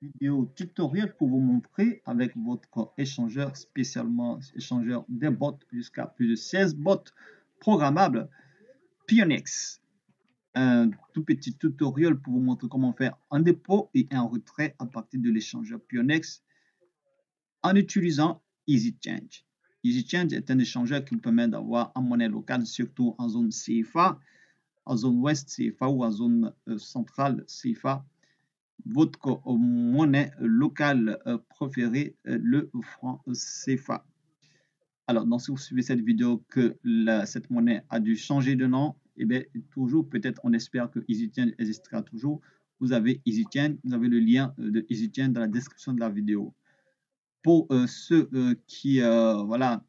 Vidéo tutoriel pour vous montrer avec votre échangeur, spécialement échangeur des bots, jusqu'à plus de 16 bots programmables Pionex. Un tout petit tutoriel pour vous montrer comment faire un dépôt et un retrait à partir de l'échangeur Pionex en utilisant EasyChange. EasyChange est un échangeur qui vous permet d'avoir en monnaie locale, surtout en zone CFA, en zone ouest CFA ou en zone centrale CFA, votre monnaie locale préférée, le franc CFA. Alors, donc, si vous suivez cette vidéo que cette monnaie a dû changer de nom, et bien, toujours, peut-être, on espère que EasyChange existera toujours. Vous avez EasyChange, vous avez le lien de EasyChange dans la description de la vidéo. Pour ceux voilà,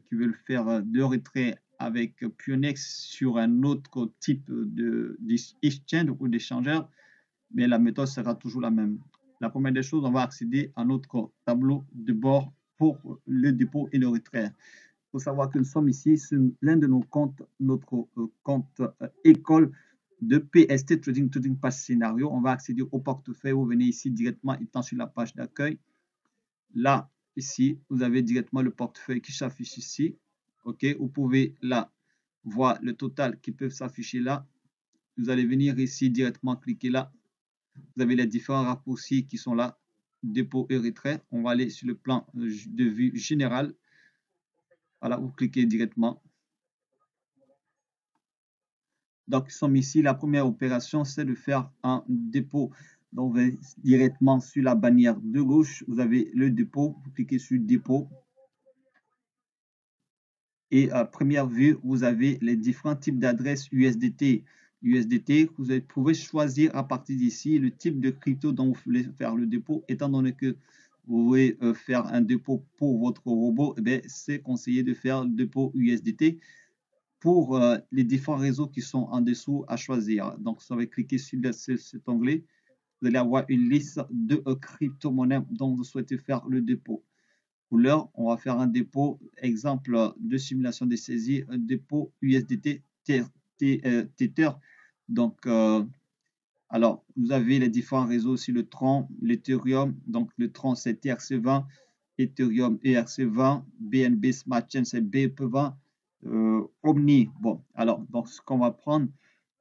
qui veulent faire de retrait avec Pionex sur un autre type d'exchange ou d'échangeur, mais la méthode sera toujours la même. La première des choses, on va accéder à notre tableau de bord pour le dépôt et le retrait. Il faut savoir que nous sommes ici sur l'un de nos comptes, notre compte école de PST Trading Pass Scénario. On va accéder au portefeuille. Vous venez ici directement, étant sur la page d'accueil. Là, ici, vous avez directement le portefeuille qui s'affiche ici. OK, vous pouvez là voir le total qui peut s'afficher là. Vous allez venir ici directement cliquer là. Vous avez les différents raccourcis qui sont là, dépôt et retrait. On va aller sur le plan de vue général. Voilà, vous cliquez directement. Donc, nous sommes ici. La première opération, c'est de faire un dépôt. Donc, vous allez directement sur la bannière de gauche. Vous avez le dépôt. Vous cliquez sur dépôt. Et à première vue, vous avez les différents types d'adresses USDT. USDT, vous pouvez choisir à partir d'ici le type de crypto dont vous voulez faire le dépôt. Étant donné que vous voulez faire un dépôt pour votre robot, eh c'est conseillé de faire le dépôt USDT pour les différents réseaux qui sont en dessous à choisir. Donc, vous allez cliquer sur cet onglet. Vous allez avoir une liste de crypto-monnaies dont vous souhaitez faire le dépôt. Pour l'heure, on va faire un dépôt, exemple de simulation de saisie, un dépôt USDT Tether. Donc, alors, vous avez les différents réseaux aussi, le Tron, l'Ethereum. Donc, le Tron, c'est TRC20, Ethereum ERC20, BNB Smart Chain, c'est BEP20, Omni. Bon, alors, donc, ce qu'on va prendre,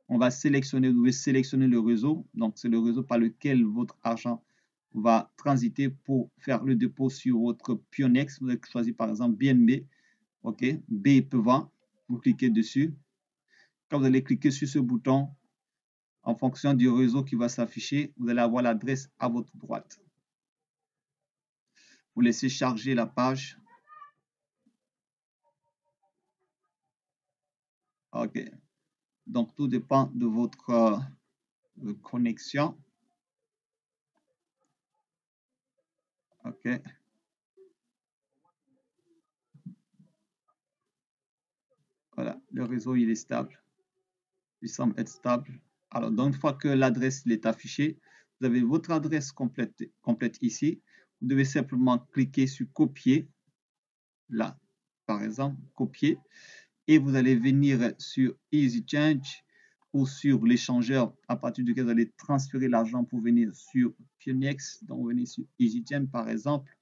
on va sélectionner, vous devez sélectionner le réseau. Donc, c'est le réseau par lequel votre argent va transiter pour faire le dépôt sur votre Pionex. Vous allez choisir par exemple BNB, OK, BEP20, vous cliquez dessus. Quand vous allez cliquer sur ce bouton, en fonction du réseau qui va s'afficher, vous allez avoir l'adresse à votre droite. Vous laissez charger la page. OK. Donc, tout dépend de votre connexion. OK. Voilà, le réseau, il est stable. Il semble être stable. Alors, donc, une fois que l'adresse est affichée, vous avez votre adresse complète ici. Vous devez simplement cliquer sur copier, là, par exemple, copier, et vous allez venir sur EasyChange ou sur l'échangeur à partir duquel vous allez transférer l'argent pour venir sur Pionex. Donc, vous venez sur EasyChange, par exemple.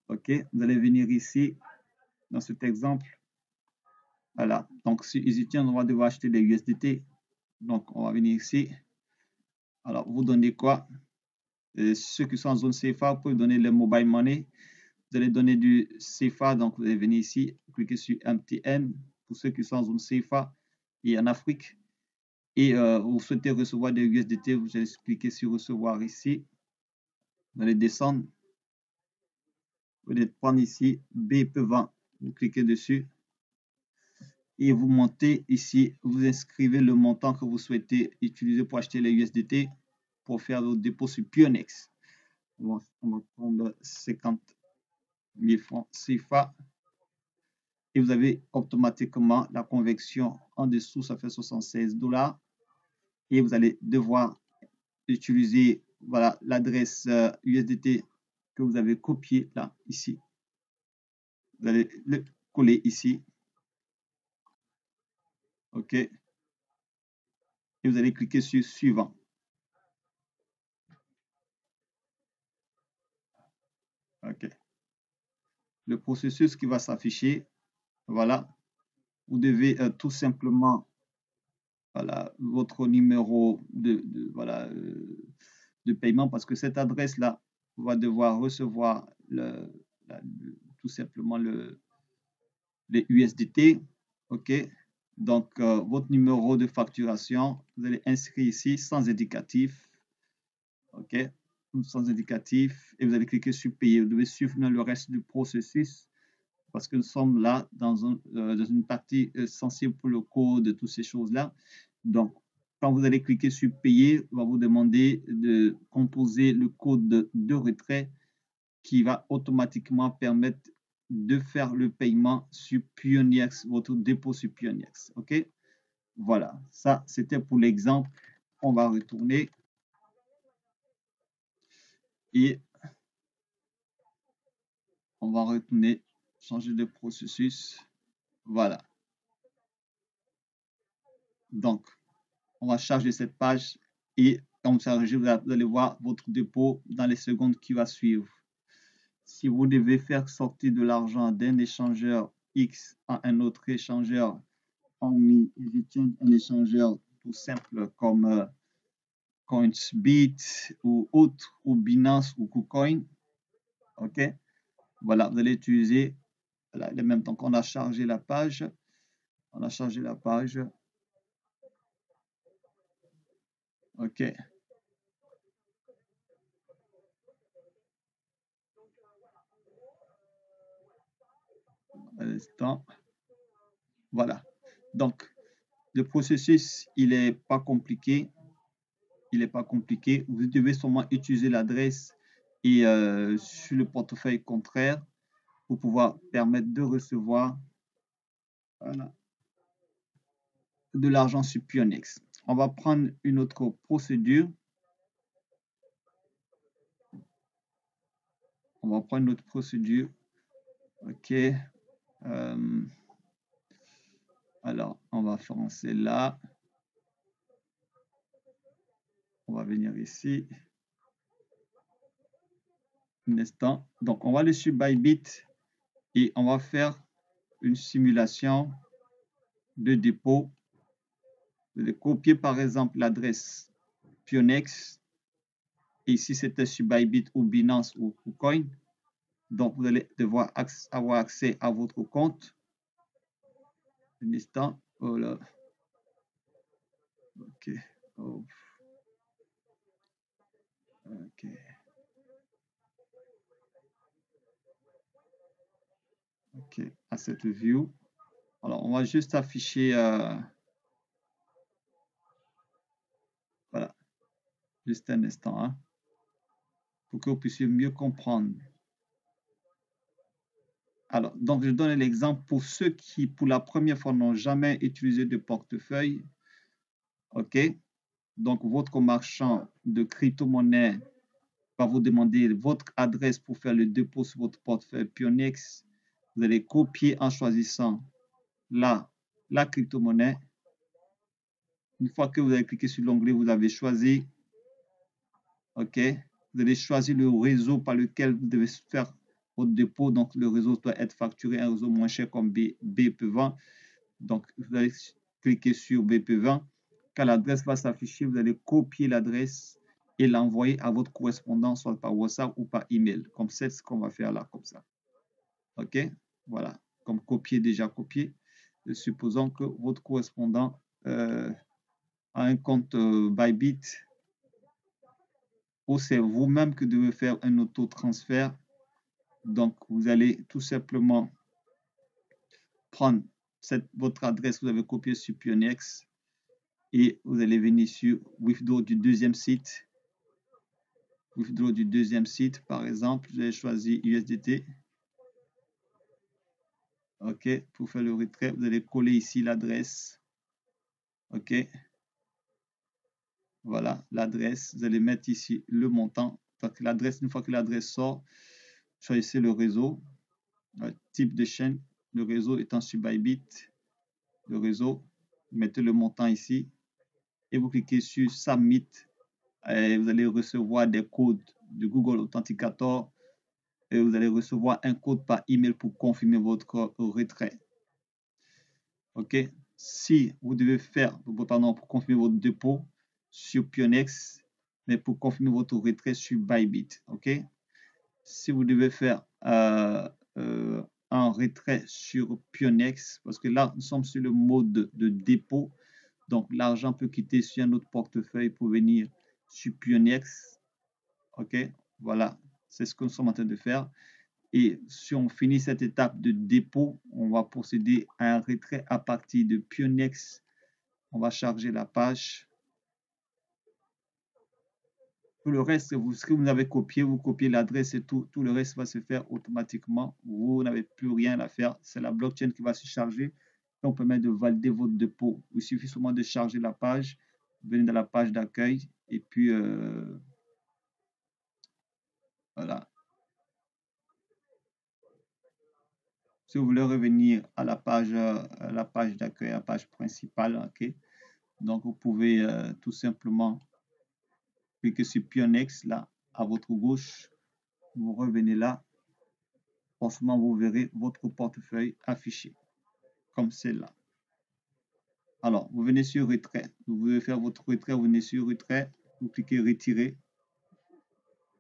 OK, vous allez venir ici, dans cet exemple. Voilà, donc sur EasyChange, on va devoir acheter des USDT. Donc, on va venir ici. Alors, vous donnez quoi? Ceux qui sont en zone CFA, vous pouvez donner le mobile money. Vous allez donner du CFA, donc vous allez venir ici, cliquer sur MTN pour ceux qui sont en zone CFA et en Afrique. Et vous souhaitez recevoir des USDT, vous allez cliquer sur recevoir ici. Vous allez descendre. Vous allez prendre ici BEP20, vous cliquez dessus. Et vous montez ici, vous inscrivez le montant que vous souhaitez utiliser pour acheter les USDT pour faire le dépôt sur Pionex. On va prendre 50 000 francs CFA. Et vous avez automatiquement la conversion en dessous, ça fait 76 $. Et vous allez devoir utiliser voilà, l'adresse USDT que vous avez copié là, ici. Vous allez le coller ici. OK. Et vous allez cliquer sur suivant. OK. Le processus qui va s'afficher, voilà. Vous devez tout simplement, voilà, votre numéro voilà, de paiement parce que cette adresse-là va devoir recevoir tout simplement les USDT. OK. Donc, votre numéro de facturation, vous allez inscrire ici sans indicatif. OK. Sans indicatif. Et vous allez cliquer sur payer. Vous devez suivre le reste du processus parce que nous sommes là dans une partie sensible pour le code, de toutes ces choses-là. Donc, quand vous allez cliquer sur payer, on va vous demander de composer le code de retrait qui va automatiquement permettre de faire le paiement sur Pionex, votre dépôt sur Pionex. OK? Voilà, ça c'était pour l'exemple. On va retourner et on va retourner, changer de processus. Voilà. Donc, on va charger cette page et quand vous chargez, vous allez voir votre dépôt dans les secondes qui vont suivre. Si vous devez faire sortir de l'argent d'un échangeur X à un autre échangeur, hormis un échangeur tout simple comme Coinsbit ou autre, ou Binance ou KuCoin, ok, voilà, vous allez utiliser les mêmes temps qu'on a chargé la page, on a chargé la page, ok, à l'instant, voilà. Donc, le processus, il n'est pas compliqué, il n'est pas compliqué. Vous devez seulement utiliser l'adresse et sur le portefeuille contraire pour pouvoir permettre de recevoir, voilà, de l'argent sur Pionex. On va prendre une autre procédure. On va prendre une autre procédure. OK. Alors, on va faire celle-là. On va venir ici. Un instant. Donc, on va aller sur Bybit et on va faire une simulation de dépôt. Vous allez copier par exemple l'adresse Pionex. Et ici, c'était sur Bybit ou Binance ou KuCoin. Donc, vous allez devoir avoir accès à votre compte. Un instant. Voilà. OK. Oh. OK. OK. Asset view. Alors, on va juste afficher, voilà, juste un instant, hein, pour que vous puissiez mieux comprendre. Alors, donc, je donne l'exemple pour ceux qui, pour la première fois, n'ont jamais utilisé de portefeuille. OK. Donc, votre marchand de crypto-monnaie va vous demander votre adresse pour faire le dépôt sur votre portefeuille Pionex. Vous allez copier en choisissant la crypto-monnaie. Une fois que vous avez cliqué sur l'onglet, vous avez choisi, OK, vous allez choisir le réseau par lequel vous devez faire votre dépôt. Donc, le réseau doit être facturé, un réseau moins cher comme BP20. Donc, vous allez cliquer sur BP20. Quand l'adresse va s'afficher, vous allez copier l'adresse et l'envoyer à votre correspondant, soit par WhatsApp ou par email. Comme c'est ce qu'on va faire là, comme ça. OK, voilà, comme copier, déjà copié. Supposons que votre correspondant a un compte Bybit ou c'est vous-même que devez faire un auto-transfert. Donc, vous allez tout simplement prendre votre adresse que vous avez copiée sur Pionex et vous allez venir sur Withdraw du deuxième site. Withdraw du deuxième site, par exemple, vous allez choisir USDT. OK, pour faire le retrait, vous allez coller ici l'adresse. OK, voilà l'adresse. Vous allez mettre ici le montant. L'adresse, une fois que l'adresse sort, choisissez le réseau, type de chaîne, le réseau étant sur Bybit. Le réseau, mettez le montant ici et vous cliquez sur Submit et vous allez recevoir des codes de Google Authenticator et vous allez recevoir un code par email pour confirmer votre retrait. OK? Si vous devez faire, pardon, pour confirmer votre dépôt sur Pionex, mais pour confirmer votre retrait sur Bybit. OK? Si vous devez faire un retrait sur Pionex, parce que là, nous sommes sur le mode de dépôt, donc l'argent peut quitter sur un autre portefeuille pour venir sur Pionex. OK? Voilà, c'est ce que nous sommes en train de faire. Et si on finit cette étape de dépôt, on va procéder à un retrait à partir de Pionex. On va charger la page. Tout le reste, ce que vous avez copié, vous copiez l'adresse et tout le reste va se faire automatiquement. Vous n'avez plus rien à faire. C'est la blockchain qui va se charger. Ça vous permet de valider votre dépôt. Il suffit seulement de charger la page. Vous venez dans la page d'accueil et puis voilà. Si vous voulez revenir à la page d'accueil, à la page principale, ok. Donc vous pouvez tout simplement cliquez sur Pionex, là, à votre gauche. Vous revenez là. Forcément, vous verrez votre portefeuille affiché, comme celle-là. Alors, vous venez sur retrait. Vous voulez faire votre retrait, vous venez sur retrait. Vous cliquez retirer.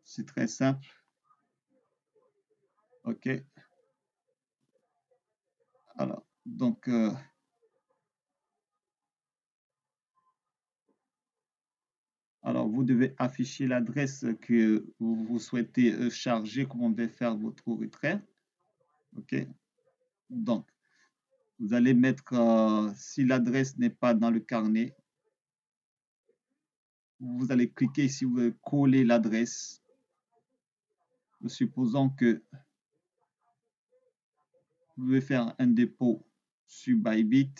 C'est très simple. OK. Alors, donc, alors, vous devez afficher l'adresse que vous souhaitez charger, comme on va faire votre retrait. OK. Donc, vous allez mettre, si l'adresse n'est pas dans le carnet, vous allez cliquer ici, vous allez coller l'adresse. Supposons que vous voulez faire un dépôt sur Bybit.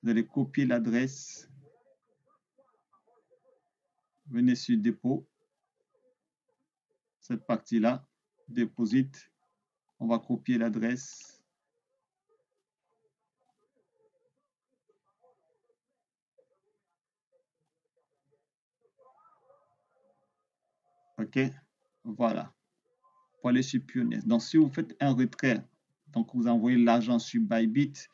Vous allez copier l'adresse. Venez sur dépôt. Cette partie-là, déposite. On va copier l'adresse. OK. Voilà. Pour aller sur Pioneer. Donc, si vous faites un retrait, donc vous envoyez l'argent sur Bybit,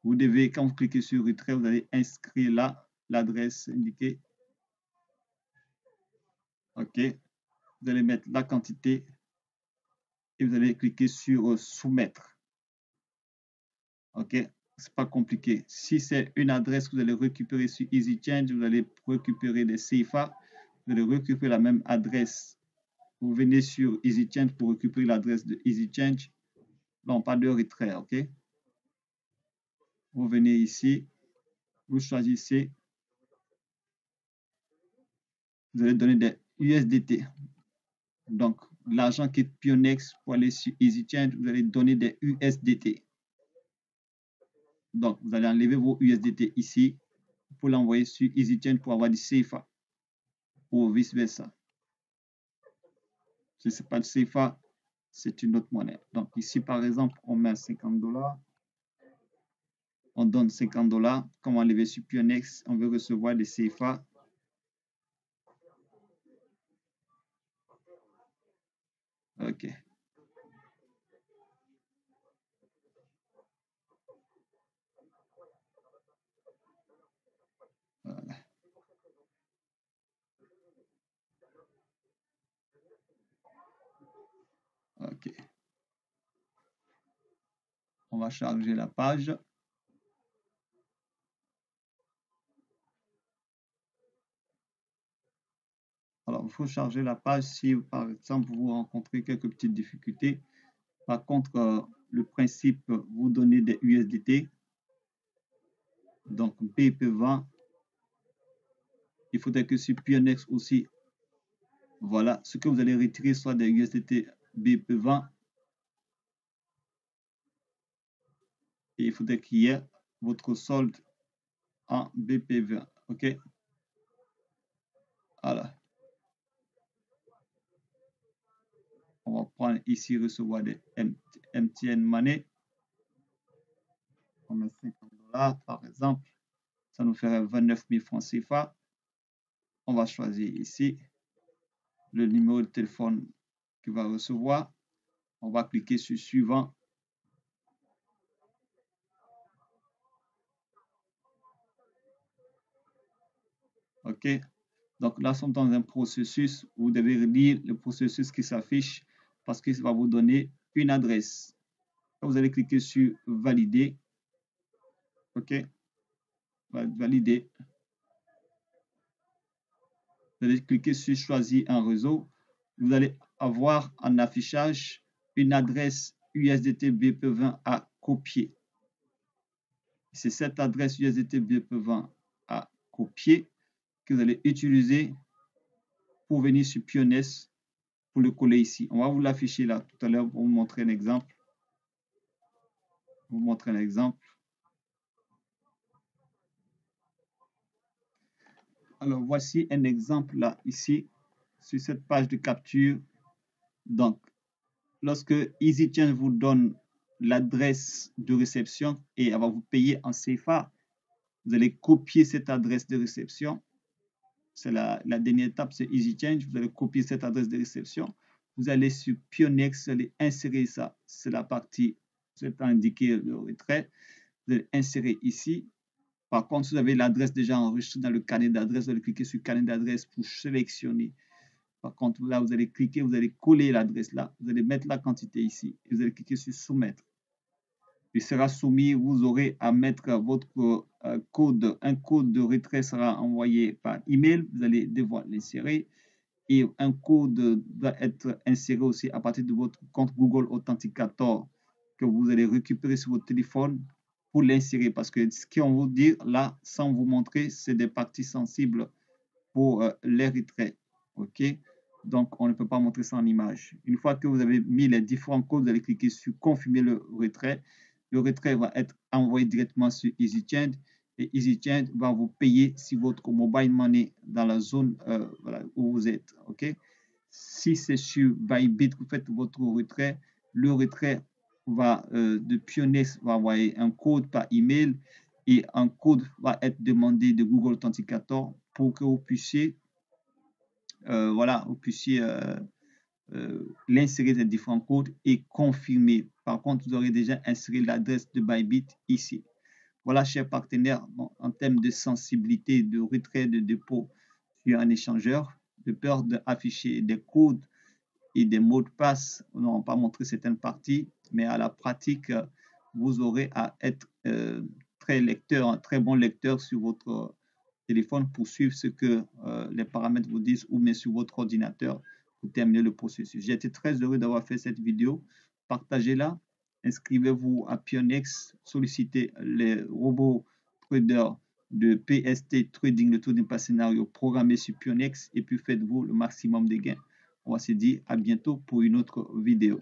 vous devez, quand vous cliquez sur retrait, vous allez inscrire là l'adresse indiquée. OK. Vous allez mettre la quantité et vous allez cliquer sur soumettre. OK. C'est pas compliqué. Si c'est une adresse que vous allez récupérer sur EasyChange, vous allez récupérer des CFA. Vous allez récupérer la même adresse. Vous venez sur EasyChange pour récupérer l'adresse de EasyChange. Non, pas de retrait, OK? Vous venez ici, vous choisissez, vous allez donner des USDT. Donc, l'argent qui est Pionex pour aller sur EasyChange, vous allez donner des USDT. Donc, vous allez enlever vos USDT ici pour l'envoyer sur EasyChange pour avoir du CFA ou vice-versa. Si ce n'est pas le CFA, c'est une autre monnaie. Donc, ici, par exemple, on met 50 $. On donne 50 $. Comme on enlever sur Pionex, on veut recevoir des CFA. OK. Voilà. OK. On va charger la page. Alors, il faut charger la page si, par exemple, vous rencontrez quelques petites difficultés. Par contre, le principe, vous donnez des USDT. Donc, BP20. Il faudrait que sur Pionex aussi, voilà, ce que vous allez retirer soit des USDT BP20. Et il faudrait qu'il y ait votre solde en BP20. OK? Voilà. On va prendre ici recevoir des MTN Money. On met 50 $ par exemple. Ça nous ferait 29 000 francs CFA. On va choisir ici le numéro de téléphone qu'il va recevoir. On va cliquer sur suivant. OK. Donc là, nous sommes dans un processus. Vous devez lire le processus qui s'affiche parce que ça va vous donner une adresse. Vous allez cliquer sur valider. OK. Valider. Vous allez cliquer sur choisir un réseau. Vous allez avoir en affichage une adresse USDT BP20 à copier. C'est cette adresse USDT BP20 à copier que vous allez utiliser pour venir sur Pioness pour le coller ici. On va vous l'afficher là tout à l'heure pour vous montrer un exemple. Vous montrer un exemple. Alors voici un exemple là ici sur cette page de capture. Donc lorsque EasyChange vous donne l'adresse de réception et elle va vous payer en CFA, vous allez copier cette adresse de réception. C'est la dernière étape, c'est EasyChange. Vous allez copier cette adresse de réception. Vous allez sur Pionex, vous allez insérer ça. C'est la partie, c'est indiqué le retrait. Vous allez insérer ici. Par contre, si vous avez l'adresse déjà enregistrée dans le carnet d'adresse, vous allez cliquer sur carnet d'adresse pour sélectionner. Par contre, là, vous allez cliquer, vous allez coller l'adresse là. Vous allez mettre la quantité ici. Et vous allez cliquer sur soumettre. Il sera soumis, vous aurez à mettre votre code. Un code de retrait sera envoyé par email. Vous allez devoir l'insérer. Et un code doit être inséré aussi à partir de votre compte Google Authenticator que vous allez récupérer sur votre téléphone pour l'insérer. Parce que ce qu'on vous dit là, sans vous montrer, c'est des parties sensibles pour les retraits. OK? Donc, on ne peut pas montrer ça en image. Une fois que vous avez mis les différents codes, vous allez cliquer sur confirmer le retrait. Le retrait va être envoyé directement sur EasyChange et EasyChange va vous payer si votre mobile money dans la zone voilà, où vous êtes. OK? Si c'est sur Bybit que vous faites votre retrait, le retrait va de Pioness va envoyer un code par email et un code va être demandé de Google Authenticator pour que vous puissiez voilà, vous puissiez l'insérer des différents codes et confirmer. Par contre, vous aurez déjà inséré l'adresse de Bybit ici. Voilà, chers partenaires, bon, en termes de sensibilité, de retrait de dépôt sur un échangeur, de peur d'afficher des codes et des mots de passe, nous n'avons pas montré certaines parties, mais à la pratique, vous aurez à être très lecteur, un très bon lecteur sur votre téléphone pour suivre ce que les paramètres vous disent ou bien sur votre ordinateur pour terminer le processus. J'ai été très heureux d'avoir fait cette vidéo. Partagez-la, inscrivez-vous à Pionex, sollicitez les robots traders de PST Trading, le trading par scénario programmé sur Pionex et puis faites-vous le maximum de gains. On va se dire à bientôt pour une autre vidéo.